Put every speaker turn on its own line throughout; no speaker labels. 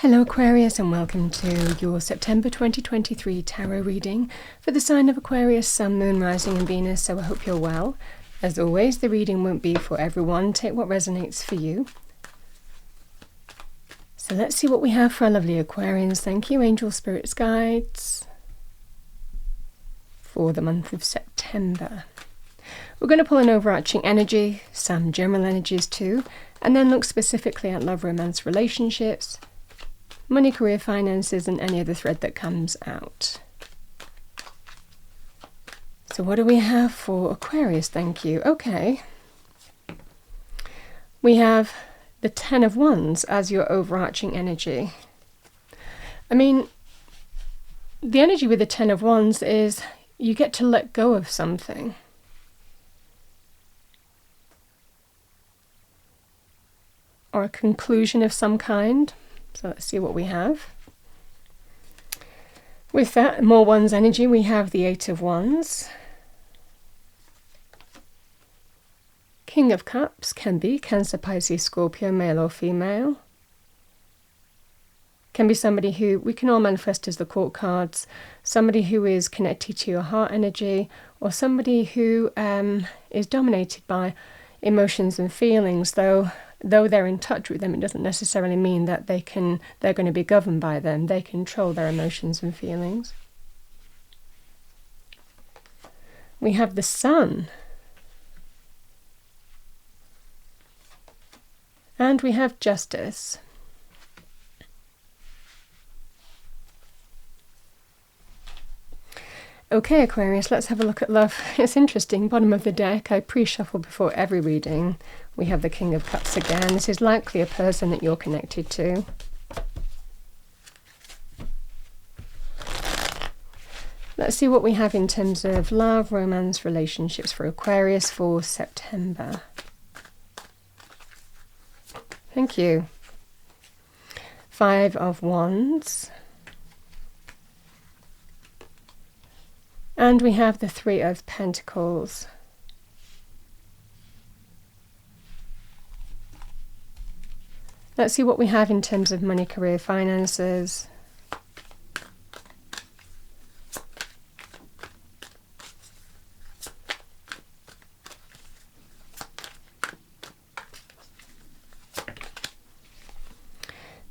Hello Aquarius, and welcome to your September 2023 tarot reading for the sign of Aquarius, Sun, Moon, Rising and Venus, so I hope you're well. As always, the reading won't be for everyone. Take what resonates for you. So let's see what we have for our lovely Aquarians. Thank you, angel, spirits, guides, for the month of September. We're going to pull an overarching energy, some general energies too, and then look specifically at love, romance, relationships, money, career, finances, and any other thread that comes out. So what do we have for Aquarius? Thank you. Okay. We have the Ten of Wands as your overarching energy. I mean, the energy with the Ten of Wands is you get to let go of something. Or a conclusion of some kind. So let's see what we have. With that, more Wands energy, we have the Eight of Wands. King of Cups can be Cancer, Pisces, Scorpio, male or female. Can be somebody who we can all manifest as the court cards, somebody who is connected to your heart energy, or somebody who is dominated by emotions and feelings, though they're in touch with them, it doesn't necessarily mean that they're going to be governed by them. They control their emotions and feelings. We have the Sun. And we have Justice. Okay, Aquarius, let's have a look at love. It's interesting, bottom of the deck, I pre-shuffle before every reading. We have the King of Cups again. This is likely a person that you're connected to. Let's see what we have in terms of love, romance, relationships for Aquarius for September. Thank you. Five of Wands. And we have the Three of Pentacles. Let's see what we have in terms of money, career, finances.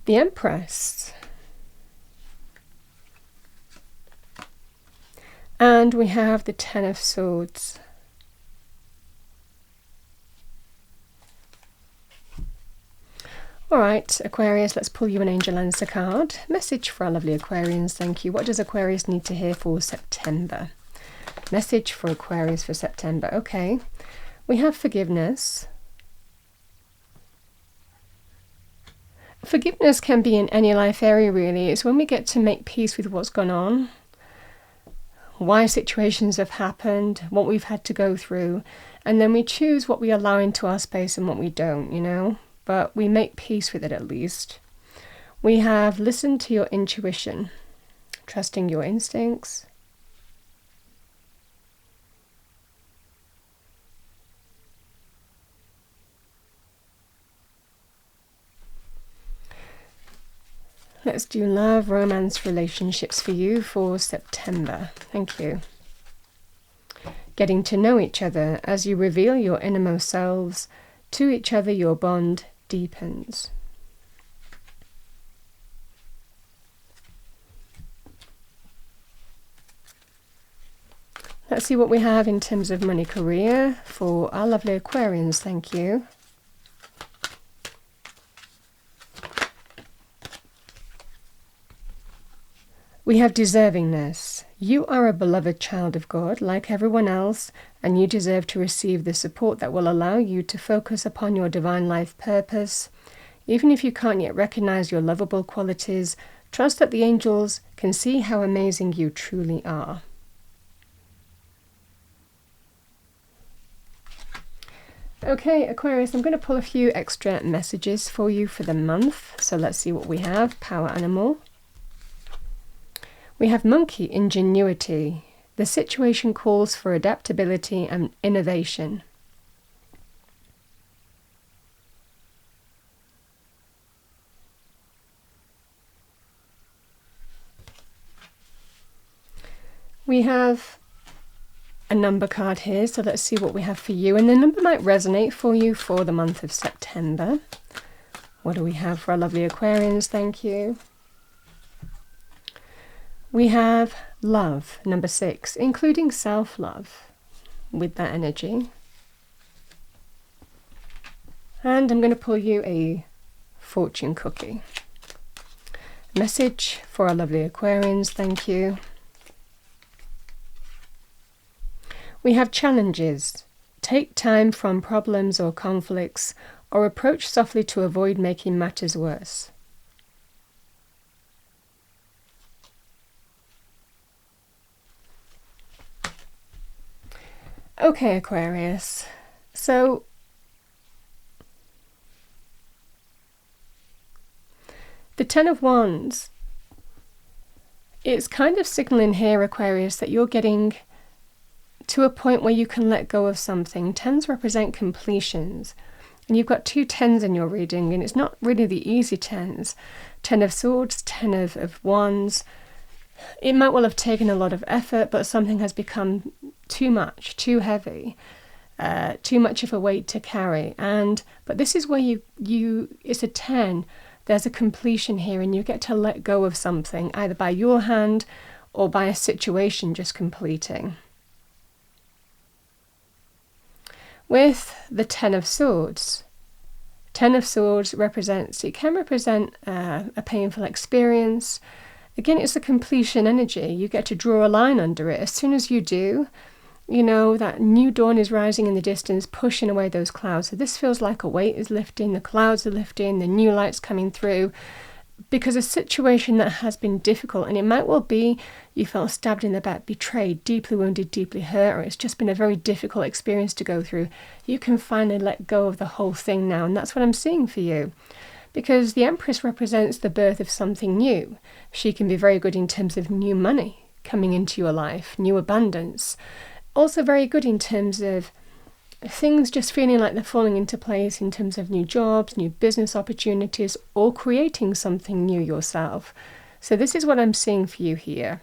The Empress. And we have the Ten of Swords. All right, Aquarius, let's pull you an angel answer card. Message for our lovely Aquarians, thank you. What does Aquarius need to hear for September? Message for Aquarius for September. Okay, we have forgiveness. Forgiveness can be in any life area, really. It's when we get to make peace with what's gone on, why situations have happened, what we've had to go through, and then we choose what we allow into our space and what we don't, you know, but we make peace with it at least. We have listened to your intuition, trusting your instincts. Let's do love, romance, relationships for you for September. Thank you. Getting to know each other. As you reveal your innermost selves to each other, your bond deepens. Let's see what we have in terms of money, career for our lovely Aquarians. Thank you. We have deservingness. You are a beloved child of God, like everyone else, and you deserve to receive the support that will allow you to focus upon your divine life purpose. Even if you can't yet recognize your lovable qualities, trust that the angels can see how amazing you truly are. Okay, Aquarius, I'm going to pull a few extra messages for you for the month. So let's see what we have. Power animal. We have monkey, ingenuity. The situation calls for adaptability and innovation. We have a number card here, so let's see what we have for you. And the number might resonate for you for the month of September. What do we have for our lovely Aquarians? Thank you. We have love, number 6, including self-love with that energy. And I'm going to pull you a fortune cookie. Message for our lovely Aquarians, thank you. We have challenges. Take time from problems or conflicts, or approach softly to avoid making matters worse. Okay, Aquarius. So the Ten of Wands, it's kind of signaling here, Aquarius, that you're getting to a point where you can let go of something. Tens represent completions. And you've got 2 tens in your reading, and it's not really the easy tens. 10 of Swords, 10 of Wands. It might well have taken a lot of effort, but something has become too much, too heavy, too much of a weight to carry. But this is where it's a 10. There's a completion here, and you get to let go of something, either by your hand or by a situation just completing. With the 10 of Swords, 10 of Swords it can represent a painful experience. Again, it's a completion energy. You get to draw a line under it. As soon as you do, you know that new dawn is rising in the distance, pushing away those clouds. So this feels like a weight is lifting, the clouds are lifting, the new light's coming through. Because a situation that has been difficult, and it might well be you felt stabbed in the back, betrayed, deeply wounded, deeply hurt, or it's just been a very difficult experience to go through. You can finally let go of the whole thing now, and that's what I'm seeing for you. Because the Empress represents the birth of something new. She can be very good in terms of new money coming into your life, new abundance. Also very good in terms of things just feeling like they're falling into place in terms of new jobs, new business opportunities, or creating something new yourself. So this is what I'm seeing for you here.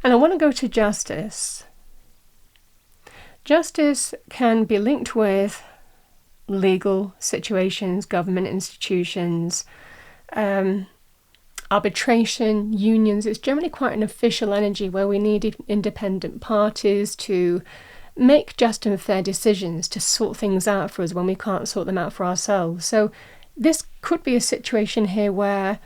And I want to go to Justice. Justice can be linked with legal situations, government institutions, arbitration, unions. It's generally quite an official energy where we need independent parties to make just and fair decisions, to sort things out for us when we can't sort them out for ourselves. So this could be a situation here where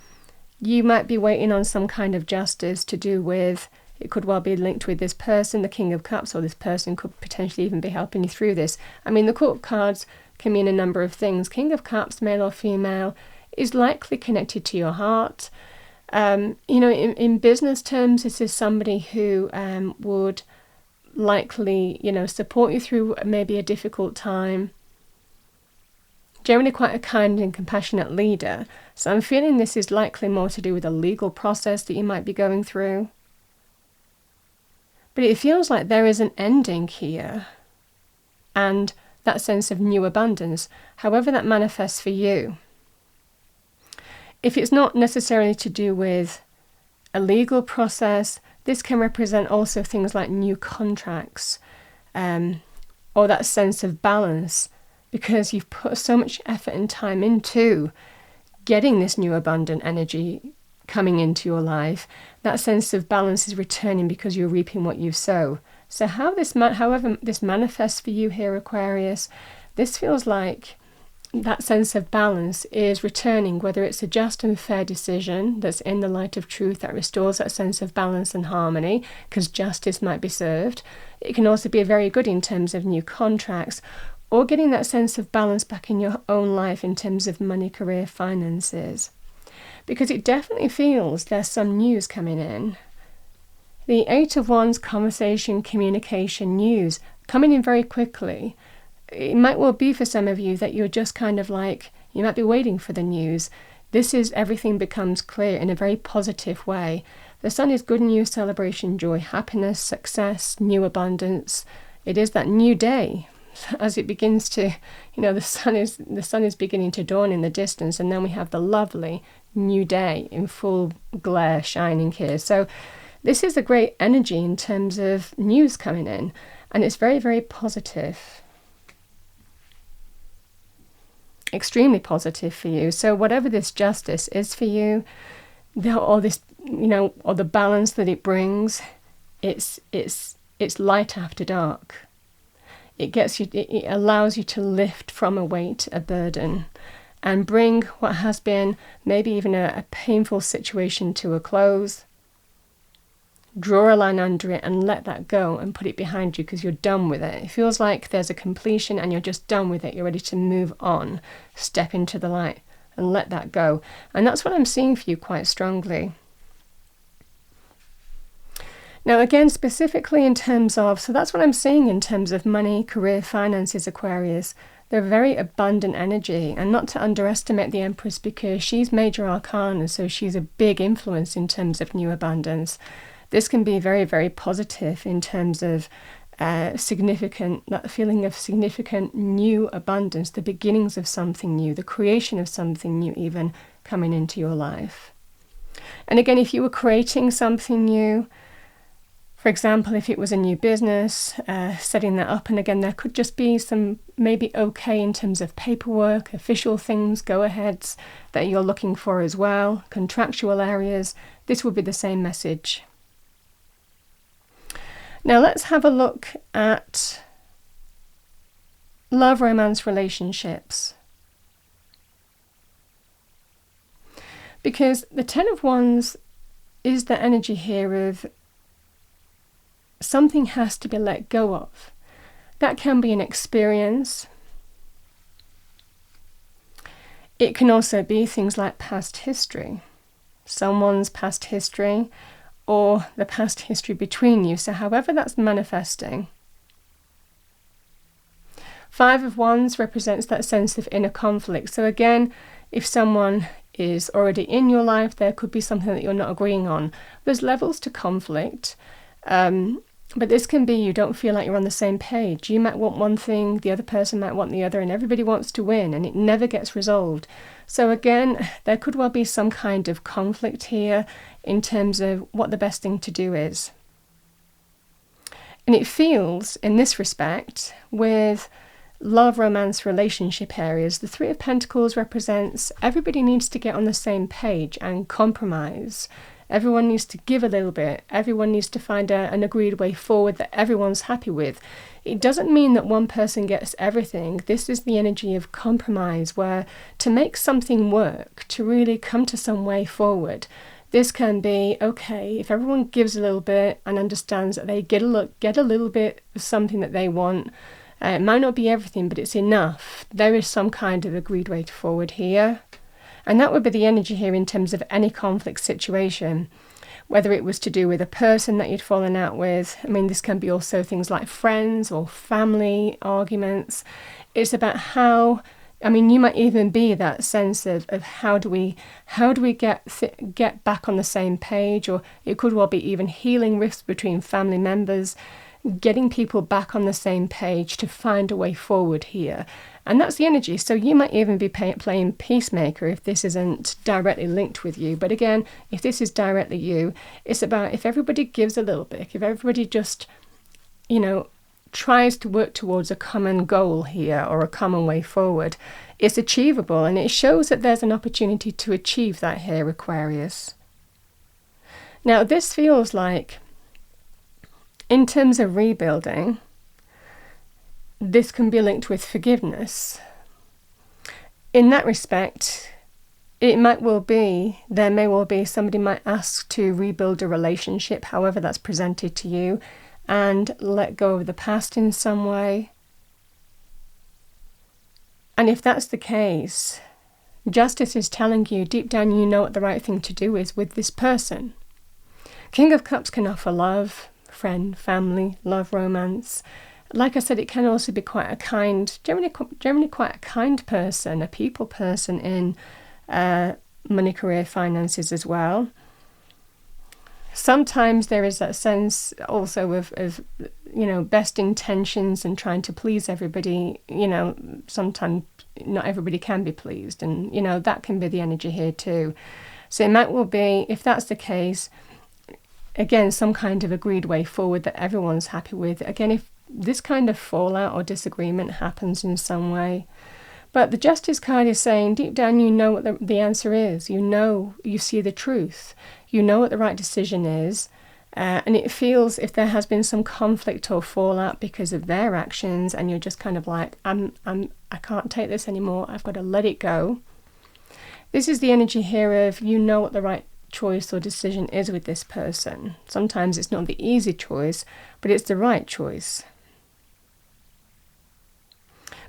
you might be waiting on some kind of justice to do with, it could well be linked with this person, the King of Cups, or this person could potentially even be helping you through this. I mean, the Court of Cards can mean a number of things. King of Cups, male or female, is likely connected to your heart. In business terms, this is somebody who would likely, support you through maybe a difficult time. Generally quite a kind and compassionate leader. So I'm feeling this is likely more to do with a legal process that you might be going through. But it feels like there is an ending here. And that sense of new abundance, however that manifests for you. If it's not necessarily to do with a legal process, this can represent also things like new contracts, or that sense of balance, because you've put so much effort and time into getting this new abundant energy coming into your life. That sense of balance is returning because you're reaping what you sow. So however this manifests for you here, Aquarius, this feels like that sense of balance is returning, whether it's a just and fair decision that's in the light of truth that restores that sense of balance and harmony, because justice might be served. It can also be very good in terms of new contracts, or getting that sense of balance back in your own life in terms of money, career, finances. Because it definitely feels there's some news coming in. The 8 of Wands, conversation, communication, news, coming in very quickly. It might well be for some of you that you're just kind of like, you might be waiting for the news. This is everything becomes clear in a very positive way. The Sun is good news, celebration, joy, happiness, success, new abundance. It is that new day. as it begins to, the sun is beginning to dawn in the distance, and then we have the lovely new day in full glare shining here. So this is a great energy in terms of news coming in, and it's very, very positive. Extremely positive for you. So whatever this justice is for you, or this, or the balance that it brings, it's light after dark. It allows you to lift from a weight, a burden, and bring what has been maybe even a painful situation to a close. Draw a line under it and let that go and put it behind you, because you're done with it. It feels like there's a completion and you're just done with it. You're ready to move on, step into the light and let that go. And that's what I'm seeing for you quite strongly. Now again, specifically in terms of, so that's what I'm seeing in terms of money, career, finances, Aquarius. They're very abundant energy, and not to underestimate the Empress, because she's major arcana, so she's a big influence in terms of new abundance. This can be very, very positive in terms of that feeling of significant new abundance, the beginnings of something new, the creation of something new even coming into your life. And again, if you were creating something new, for example, if it was a new business, setting that up, and again, there could just be some maybe okay in terms of paperwork, official things, go-aheads that you're looking for as well, contractual areas, this would be the same message. Now let's have a look at love, romance, relationships. Because the Ten of Wands is the energy here of something has to be let go of. That can be an experience. It can also be things like past history, someone's past history, or the past history between you. So however that's manifesting. Five of Wands represents that sense of inner conflict. So again, if someone is already in your life, there could be something that you're not agreeing on. There's levels to conflict. But this can be you don't feel like you're on the same page. You might want one thing, the other person might want the other, and everybody wants to win, and it never gets resolved. So again, there could well be some kind of conflict here in terms of what the best thing to do is. And it feels, in this respect, with love, romance, relationship areas, the Three of Pentacles represents everybody needs to get on the same page and compromise. Everyone needs to give a little bit. Everyone needs to find an agreed way forward that everyone's happy with. It doesn't mean that one person gets everything. This is the energy of compromise, where to make something work, to really come to some way forward, this can be, okay, if everyone gives a little bit and understands that they get a little bit of something that they want, it might not be everything, but it's enough. There is some kind of agreed way forward here. And that would be the energy here in terms of any conflict situation, whether it was to do with a person that you'd fallen out with. I mean, this can be also things like friends or family arguments. It's about how, you might even be that sense of how do we get back on the same page, or it could well be even healing rifts between family members, getting people back on the same page to find a way forward here. And that's the energy. So you might even be playing peacemaker if this isn't directly linked with you. But again, if this is directly you, it's about if everybody gives a little bit, if everybody just, tries to work towards a common goal here or a common way forward, it's achievable. And it shows that there's an opportunity to achieve that here, Aquarius. Now, this feels like, in terms of rebuilding, this can be linked with forgiveness. In that respect, there may well be somebody might ask to rebuild a relationship, however that's presented to you, and let go of the past in some way. And if that's the case, justice is telling you deep down you know what the right thing to do is with this person. King of Cups can offer love, friend, family, love, romance. Like I said, it can also be quite a kind, generally quite a kind person, a people person in money, career, finances as well. Sometimes there is that sense also of best intentions and trying to please everybody. Sometimes not everybody can be pleased, and that can be the energy here too. So it might well be, if that's the case, again, some kind of agreed way forward that everyone's happy with. Again, if this kind of fallout or disagreement happens in some way. But the Justice card is saying deep down you know what the answer is. You see the truth. You know what the right decision is. And it feels, if there has been some conflict or fallout because of their actions, and you're just kind of like, I can't take this anymore, I've got to let it go. This is the energy here of you know what the right choice or decision is with this person. Sometimes it's not the easy choice, but it's the right choice.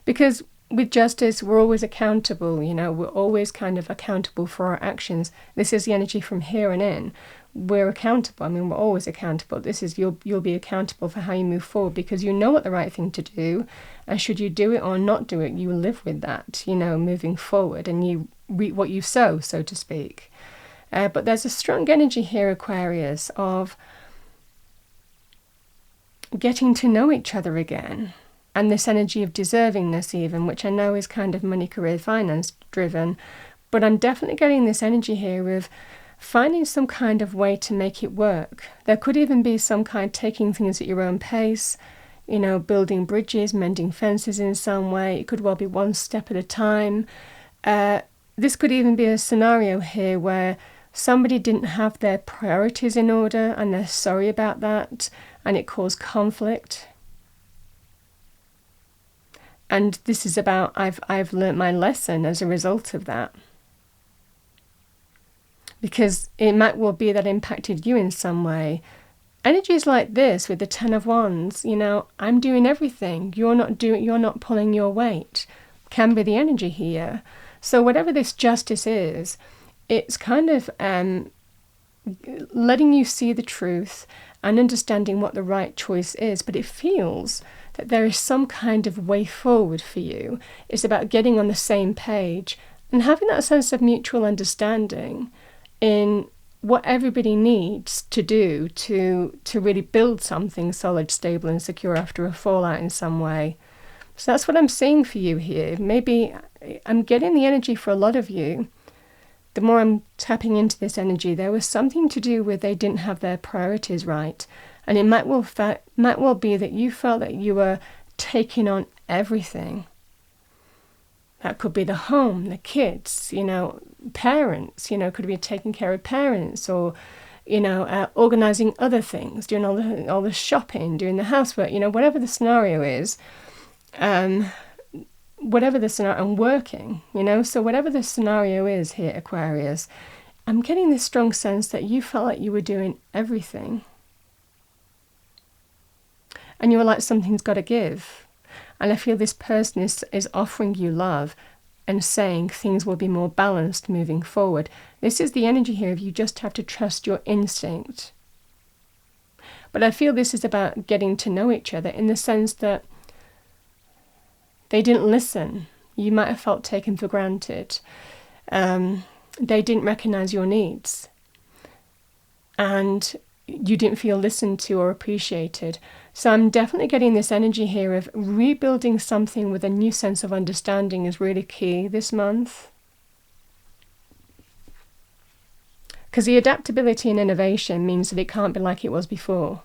Because with justice, we're always accountable, we're always kind of accountable for our actions. This is the energy from here and in. We're accountable. We're always accountable. This is you'll be accountable for how you move forward, because you know what the right thing to do, and should you do it or not do it, you live with that, moving forward, and you reap what you sow, so to speak. But there's a strong energy here, Aquarius, of getting to know each other again. And this energy of deservingness even, which I know is kind of money, career, finance driven. But I'm definitely getting this energy here of finding some kind of way to make it work. There could even be some kind taking things at your own pace, building bridges, mending fences in some way. It could well be one step at a time. This could even be a scenario here where somebody didn't have their priorities in order and they're sorry about that, and it caused conflict. And this is about, I've learnt my lesson as a result of that. Because it might well be that impacted you in some way. Energies like this with the Ten of Wands, I'm doing everything. You're not pulling your weight. Can be the energy here. So whatever this justice is, it's kind of letting you see the truth and understanding what the right choice is. But it feels that there is some kind of way forward for you. It's about getting on the same page and having that sense of mutual understanding in what everybody needs to do to really build something solid, stable and secure after a fallout in some way. So that's what I'm seeing for you here. Maybe I'm getting the energy for a lot of you. The more I'm tapping into this energy, there was something to do with they didn't have their priorities right. And it might well be that you felt that you were taking on everything. That could be the home, the kids, parents, could be taking care of parents, or, organising other things, doing all the shopping, doing the housework, whatever the scenario is, whatever the scenario, and working, so whatever the scenario is here, Aquarius, I'm getting this strong sense that you felt like you were doing everything. And you were like, something's got to give. And I feel this person is offering you love and saying things will be more balanced moving forward. This is the energy here of you just have to trust your instinct. But I feel this is about getting to know each other in the sense that they didn't listen. You might have felt taken for granted. They didn't recognize your needs. And you didn't feel listened to or appreciated. So I'm definitely getting this energy here of rebuilding something with a new sense of understanding is really key this month. Because the adaptability and innovation means that it can't be like it was before.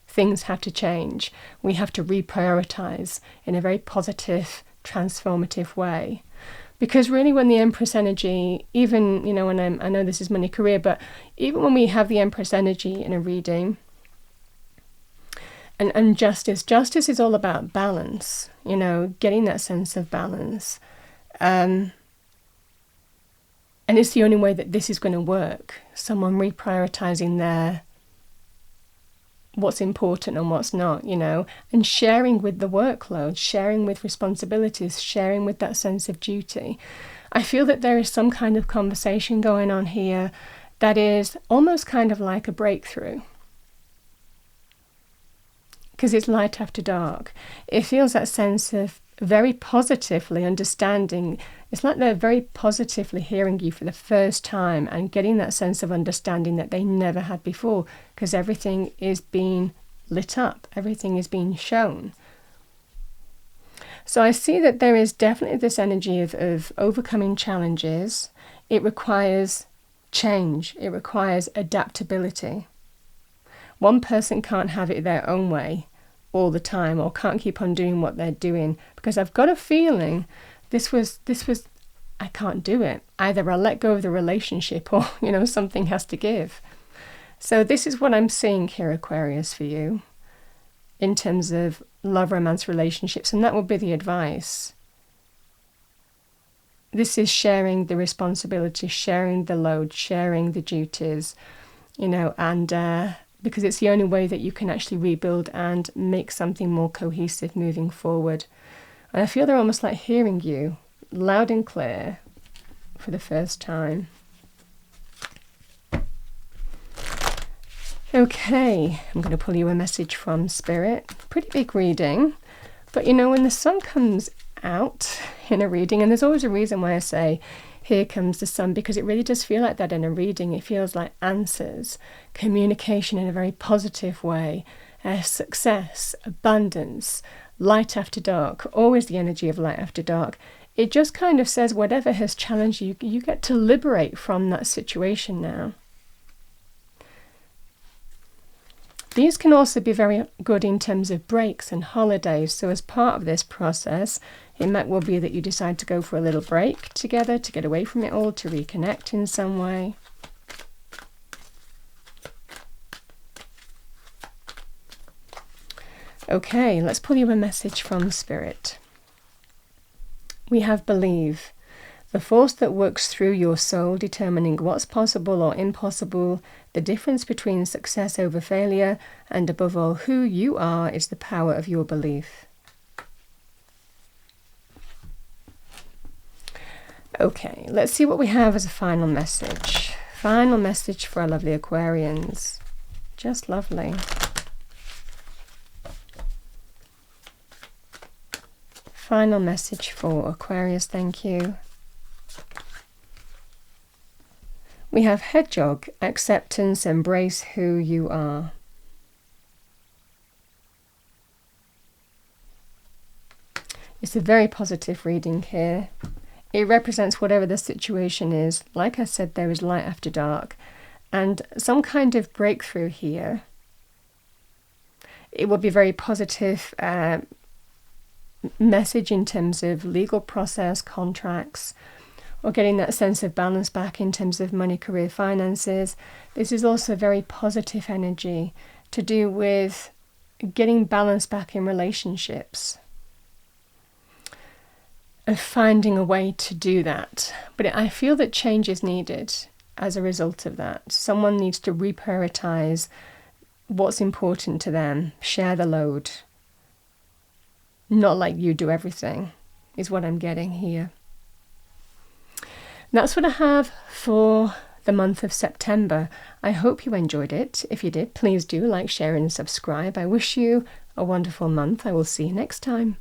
Things have to change. We have to reprioritize in a very positive, transformative way. Because really when the Empress energy, even, when I know this is money career, but even when we have the Empress energy in a reading, and justice is all about balance, getting that sense of balance. And it's the only way that this is going to work. Someone reprioritizing what's important and what's not, and sharing with the workload, sharing with responsibilities, sharing with that sense of duty. I feel that there is some kind of conversation going on here that is almost kind of like a breakthrough. Because it's light after dark. It feels that sense of very positively understanding. It's like they're very positively hearing you for the first time and getting that sense of understanding that they never had before, because everything is being lit up, everything is being shown. So I see that there is definitely this energy of overcoming challenges. It requires change, it requires adaptability. One person can't have it their own way all the time, or can't keep on doing what they're doing, because I've got a feeling this was I can't do it. Either I'll let go of the relationship, or something has to give. So this is what I'm seeing here, Aquarius, for you in terms of love, romance, relationships, and that will be the advice. This is sharing the responsibility, sharing the load, sharing the duties, and because it's the only way that you can actually rebuild and make something more cohesive moving forward. And I feel they're almost like hearing you loud and clear for the first time. Okay, I'm going to pull you a message from Spirit. Pretty big reading, but when the sun comes out in a reading, and there's always a reason why I say here comes the sun, because it really does feel like that in a reading. It feels like answers, communication in a very positive way, success, abundance, light after dark, always the energy of light after dark. It just kind of says whatever has challenged you, you get to liberate from that situation now. These can also be very good in terms of breaks and holidays. So as part of this process, it might well be that you decide to go for a little break together, to get away from it all, to reconnect in some way. Okay, let's pull you a message from Spirit. We have believe. The force that works through your soul, determining what's possible or impossible, the difference between success over failure, and above all, who you are, is the power of your belief. Okay, let's see what we have as a final message. Final message for our lovely Aquarians. Just lovely. Final message for Aquarius, thank you. We have hedgehog, acceptance, embrace who you are. It's a very positive reading here. It represents whatever the situation is. Like I said, there is light after dark and some kind of breakthrough here. It will be a very positive message in terms of legal process, contracts, or getting that sense of balance back in terms of money, career, finances. This is also very positive energy to do with getting balance back in relationships, of finding a way to do that. But I feel that change is needed as a result of that. Someone needs to reprioritize what's important to them, share the load, not like you do everything, is what I'm getting here. That's what I have for the month of September. I hope you enjoyed it. If you did, please do like, share and subscribe. I wish you a wonderful month. I will see you next time.